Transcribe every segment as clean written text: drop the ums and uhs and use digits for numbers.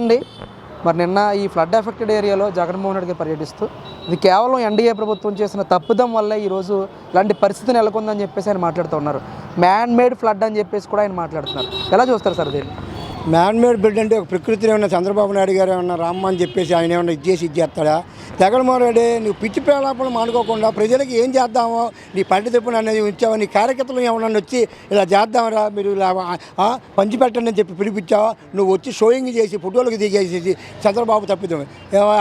అండి, మరి నిన్న ఈ ఫ్లడ్ ఎఫెక్టెడ్ ఏరియాలో జగన్మోహన్ రెడ్డి గారు పర్యటిస్తూ ఇది కేవలం ఎన్డీఏ ప్రభుత్వం చేసిన తప్పిదం వల్లే ఈరోజు ఇలాంటి పరిస్థితి నెలకొందని చెప్పేసి ఆయన మాట్లాడుతున్నారు. మ్యాన్ మేడ్ ఫ్లడ్ అని చెప్పేసి కూడా ఆయన మాట్లాడుతున్నారు. ఎలా చూస్తారు సార్ దీన్ని? మ్యాన్ మేడ్ బిల్డ్ అంటే ఒక ప్రకృతిలో ఉన్న చంద్రబాబు నాయుడు గారు ఏమన్నా రామ్మ అని చెప్పేసి ఆయన ఏమన్నా ఇది చేస్తాడా? జగన్మోహన్ రెడ్డి నువ్వు పిచ్చి పేలాపలు మానుకోకుండా ప్రజలకు ఏం చేద్దామో నీ పంటి తెప్పును అనేది ఉంచావా? నీ కార్యకర్తలు ఏమన్నా వచ్చి ఇలా చేద్దామరా మీరు ఇలా పంచిపెట్టండి అని చెప్పి పిలిపించావా? నువ్వు వచ్చి షోయింగ్ చేసి ఫోటోలకు దిగేసేసి చంద్రబాబు తప్పిద్దాం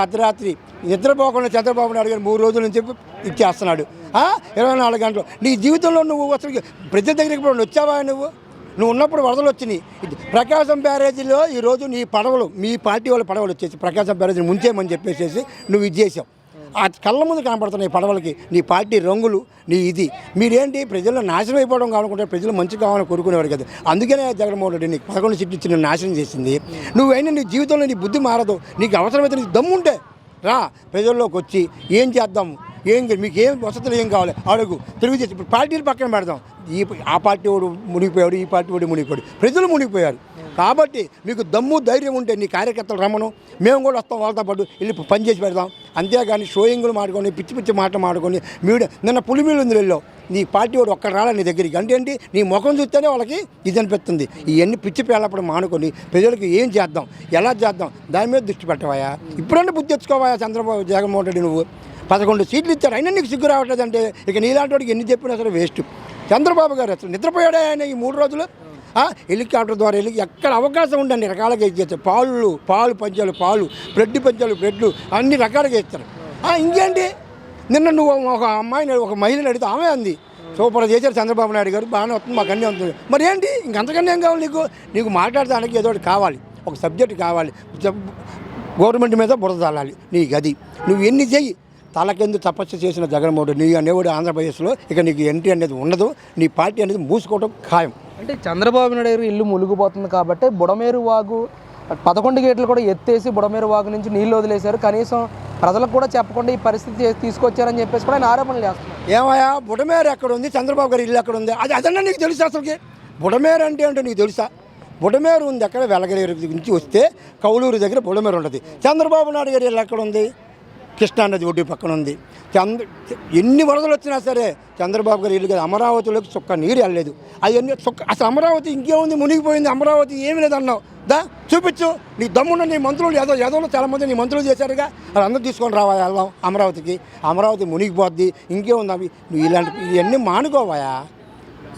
అర్ధరాత్రి నిద్రపోకుండా చంద్రబాబు నాయుడు గారు 3 రోజుల నుంచి ఇచ్చేస్తున్నాడు. 24 గంటలు నీ జీవితంలో నువ్వు అసలు ప్రజల దగ్గరికి ఇప్పుడు వచ్చావా? నువ్వు ఉన్నప్పుడు వరదలు వచ్చినాయి. ప్రకాశం బ్యారేజీలో ఈరోజు నీ పడవలు, మీ పార్టీ వాళ్ళ పడవలు వచ్చేసి ప్రకాశం బ్యారేజీని ముంచేయమని చెప్పేసి నువ్వు ఇది చేసావు. ఆ కళ్ళ ముందు కనపడుతున్నాయి పడవలకి నీ పార్టీ రంగులు, నీ ఇది. మీరేంటి ప్రజల్లో నాశనం అయిపోవడం కావాలనుకుంటే ప్రజలు మంచి కావాలని కోరుకునేవారు కదా. అందుకనే జగన్మోహన్ రెడ్డి నీకు 11 సీట్లు ఇచ్చి నేను నాశనం చేసింది. నువ్వైనా నీ జీవితంలో నీ బుద్ధి మారదు. నీకు అవసరమైతే నీకు దమ్ముంటే రా ప్రజల్లోకి వచ్చి ఏం చేద్దాము, మీకు ఏం వసతులు ఏం కావాలి అడుగు. తెలుగుదేశం ఇప్పుడు పార్టీలు పక్కన పెడదాం. ఆ పార్టీ వాడు మునిగిపోయాడు, ఈ పార్టీ వాడు మునిగిపోయాడు, ప్రజలు మునిగిపోయారు. కాబట్టి మీకు దమ్ము ధైర్యం ఉంటే నీ కార్యకర్తలు రమ్మను, మేము కూడా వస్తాం వాళ్ళతో పాటు వెళ్ళి పని చేసి పెడదాం. అంతేగాని షోయింగ్లు మాడుకొని పిచ్చి పిచ్చి మాట మాడుకొని మీడియా నిన్న పులిమీలు ఉంది వెళ్ళావు. నీ పార్టీ వాడు ఒక్కడ రాలే నీ దగ్గరికి. అంటే ఏంటి? నీ ముఖం చూస్తేనే వాళ్ళకి ఇది అనిపిస్తుంది. ఇవన్నీ పిచ్చి పేలప్పుడు మానుకొని ప్రజలకు ఏం చేద్దాం, ఎలా చేద్దాం దాని మీద దృష్టి పెట్టవాయా? ఇప్పుడంటే బుద్ధి తెచ్చుకోవాయా? చంద్రబాబు జగన్మోహన్ రెడ్డి నువ్వు 11 సీట్లు ఇచ్చారు, అయినా నీకు సిగ్గు రావట్లేదంటే ఇక నీలాంటి వాడికి ఎన్ని చెప్పినా సరే వేస్ట్. చంద్రబాబు గారు అసలు నిద్రపోయాడే ఆయన ఈ 3 రోజులు. హెలికాప్టర్ ద్వారా వెళ్ళి ఎక్కడ అవకాశం ఉండండి రకాలుగా ఇచ్చేస్తారు. పాలు పంచాలు పాలు, బ్రెడ్ పంచాలు బ్రెడ్లు అన్ని రకాలుగా ఇస్తారు. ఇంకేంటి? నిన్న నువ్వు ఒక అమ్మాయిని ఒక మహిళని అడిగితే ఆమె అంది సూపర్ చేశారు చంద్రబాబు నాయుడు గారు, బాగానే వస్తుంది, మాకు అన్నీ అవుతుంది. మరి ఏంటి? ఇంకంతకన్నా ఏం కావాలి నీకు మాట్లాడడానికి ఏదో ఒకటి కావాలి, ఒక సబ్జెక్ట్ కావాలి. గవర్నమెంట్ మీద బురద చల్లాలి నీ గది. నువ్వు ఎన్ని చెయ్యి, తలకెందు తపస్సు చేసిన జగన్మోహన్ రెడ్డి నీ అనేవాడు ఆంధ్రప్రదేశ్లో ఇక నీకు ఎంట్రీ అనేది ఉండదు. నీ పార్టీ అనేది మూసుకోవడం ఖాయం. అంటే చంద్రబాబు నాయుడు గారు ఇల్లు మునిగిపోతుంది కాబట్టి బుడమేరు వాగు 11 గేట్లు కూడా ఎత్తేసి బుడమేరు వాగు నుంచి నీళ్ళు వదిలేశారు. కనీసం ప్రజలకు కూడా చెప్పకుండా ఈ పరిస్థితి తీసుకొచ్చారని చెప్పేసి కూడా ఆయన ఆరోపణలు చేస్తున్నారు. ఏమయ్యా బుడమేరు ఎక్కడ ఉంది? చంద్రబాబు గారి ఇల్లు ఎక్కడ ఉంది? అదన్నా నీకు తెలుసా? అసలుకి బుడమేరు అంటే నీకు తెలుసా? బుడమేరు ఉంది ఎక్కడ? వెలగలేరు నుంచి వస్తే కౌలూరు దగ్గర బుడమేరు ఉంటుంది. చంద్రబాబు నాయుడు గారి ఇల్లు ఎక్కడ ఉంది? కృష్ణానది ఒడ్డు పక్కన ఉంది. ఎన్ని వరదలు వచ్చినా సరే చంద్రబాబు గారు ఇల్లు కదా, అమరావతిలోకి చుక్క నీరు వెళ్ళలేదు. అవన్నీ అసలు అమరావతి ఇంకేముంది? మునిగిపోయింది. అమరావతి ఏమి లేదన్నావు. చూపించు నీ దమ్మున్న నీ మంత్రులు. ఏదో చాలామంది నీ మంత్రులు చేశారుగా, అది అందరూ తీసుకొని రావాయా వెళ్దాం అమరావతికి. అమరావతి మునిగిపోద్ది, ఇంకేముంది? అవి నువ్వు ఇవన్నీ మానుకోవాయా?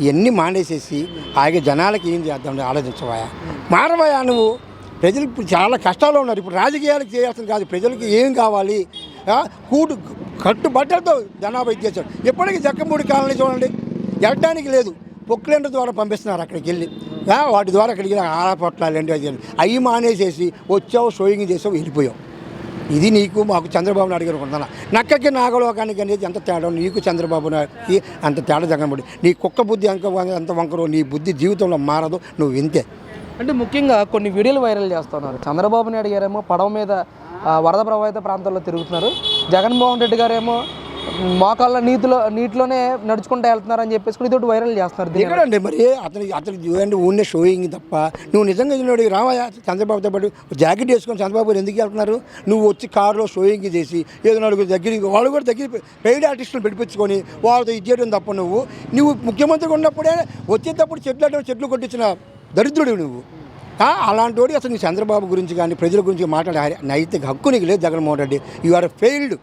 ఇవన్నీ మానేసేసి ఆగే జనాలకి ఏం చేద్దాం ఆలోచించవాయా? మారవాయా నువ్వు? ప్రజలు ఇప్పుడు చాలా కష్టాలు ఉన్నారు. ఇప్పుడు రాజకీయాలకు చేయాల్సింది కాదు, ప్రజలకి ఏం కావాలి? కట్టుబట్టలతో జనాభా ఇచ్చేసాడు. ఎప్పటికీ జక్కమూడి కాలనీ చూడండి, వెళ్ళడానికి లేదు, పొక్లెండ్ ద్వారా పంపిస్తున్నారు అక్కడికి వెళ్ళి. వాటి ద్వారా అక్కడికి ఆడపొట్లాలండి అవి మానేసేసి వచ్చావు, షోయింగ్ చేసావు, వెళ్ళిపోయావు. ఇది నీకు మాకు చంద్రబాబు నాయుడు గారు ఉందన్న. నక్కకి నాగలోకానికి అనేది ఎంత తేడా నీకు చంద్రబాబు నాయుడుకి అంత తేడా జగన్మోహన్. నీ కుక్క బుద్ధి ఎంత వంకరో నీ బుద్ధి జీవితంలో మారదు. నువ్వు వింతే. అంటే ముఖ్యంగా కొన్ని వీడియోలు వైరల్ చేస్తున్నారు. చంద్రబాబు నాయుడు గారేమో పడవ మీద వరద ప్రభావిత ప్రాంతాల్లో తిరుగుతున్నారు, జగన్మోహన్ రెడ్డి గారేమో మోకాళ్ళ నీటిలోనే నడుచుకుంటూ వెళ్తున్నారని చెప్పేసి కూడా ఇదొకటి వైరల్ చేస్తున్నారు. దిగడండి మరి అతను చూడండి ఊనే షోయింగ్ తప్ప. నువ్వు నిజంగా చూడండి రావయా చంద్రబాబుతో పాటు జాకెట్ వేసుకొని చంద్రబాబు గారు ఎందుకు వెళ్తున్నారు? నువ్వు వచ్చి కారులో షోయింగ్ చేసి ఏదో నలుగురు దగ్గరికి వాళ్ళు కూడా దగ్గర పెయిడ్ ఆర్టిస్టులు పెట్టించుకొని వాళ్ళతో ఇది చేయడం తప్ప నువ్వు ముఖ్యమంత్రిగా ఉన్నప్పుడే వచ్చేటప్పుడు చెట్లు కొట్టించిన దరిద్రుడు నువ్వు. అలాంటి వాడు అసలు నీ చంద్రబాబు గురించి కానీ ప్రజల గురించి మాట్లాడే నైతిక హక్కు నీకు లేదు Jaganmohan Reddy. You are failed.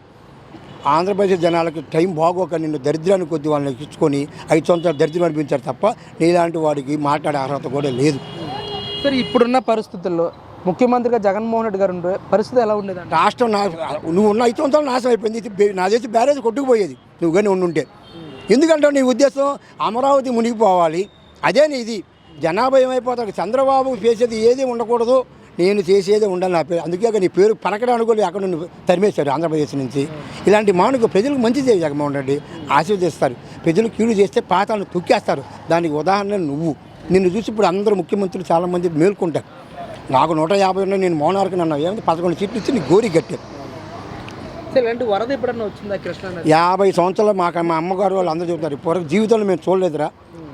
Andhra Pradesh జనాలకి టైం బాగోక నిన్ను దరిద్రాన్ని కొద్ది వాళ్ళని ఇచ్చుకొని 5 సంవత్సరాలు దరిద్రం అనిపించారు తప్ప నీలాంటి వాడికి మాట్లాడే అర్హత కూడా లేదు. సరే, ఇప్పుడున్న పరిస్థితుల్లో ముఖ్యమంత్రిగా జగన్మోహన్ రెడ్డి గారు ఉండే పరిస్థితి ఎలా ఉండేది? రాష్ట్రం నువ్వు ఉన్న 5 సంవత్సరాలు నాశనం అయిపోయింది. నా చేసి బ్యారేజ్ కొట్టుకుపోయేది నువ్వు కానీ ఉండుంటే. ఎందుకంటే నీ ఉద్దేశం అమరావతి మునిగిపోవాలి, అదే నీది. జనాభా ఏమైపోతాడు? చంద్రబాబు చేసేది ఏది ఉండకూడదు, నేను చేసేదే ఉండాలి నా పేరు. అందుకే నీ పేరు పలకడానికి కూడా అక్కడ నువ్వు తరిమేశాడు ఆంధ్రప్రదేశ్ నుంచి. ఇలాంటి మానుకు ప్రజలకు మంచి చేయి జగన్మోహన్ రెడ్డి, ఆశీర్వదిస్తారు. ప్రజలు కీడు చేస్తే పాతాలను తొక్కేస్తారు. దానికి ఉదాహరణ నువ్వు. నిన్ను చూసి ఇప్పుడు అందరూ ముఖ్యమంత్రులు చాలామంది మేల్కొంటారు. నాకు 150 ఉన్నాయి, నేను మౌనార్కి అన్నావు. ఏమంటే 11 సీట్లు ఇచ్చి నీ గోరి కట్టారు. అసలు ఇలాంటి వరద ఎప్పుడన్నా వచ్చిందా కృష్ణా నది? 50 సంవత్సరాలు మా అమ్మగారు వాళ్ళు అందరూ చెబుతారు పూర్వ జీవితంలో మేము చూడలేదురా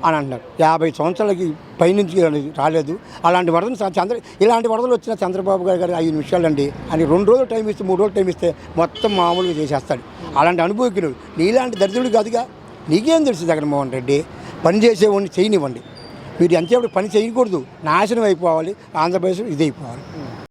అని అంటున్నారు. 50 సంవత్సరాలకి పైనుంచి రాలేదు అలాంటి వరదలు ఇలాంటి వరదలు వచ్చిన చంద్రబాబు గారు 5 నిమిషాలు అండి అని 2 రోజులు టైం ఇస్తే 3 రోజులు టైం ఇస్తే మొత్తం మామూలుగా చేసేస్తాడు. అలాంటి అనుభవికుడు నీలాంటి దరిద్రుడు కాదుగా. నీకేం తెలుసు జగన్మోహన్ రెడ్డి? పని చేసేవాడిని చేయనివ్వండి. మీరు ఎంతసేపు పని చేయకూడదు, నాశనం అయిపోవాలి, ఆంధ్రప్రదేశ్ ఇది అయిపోవాలి.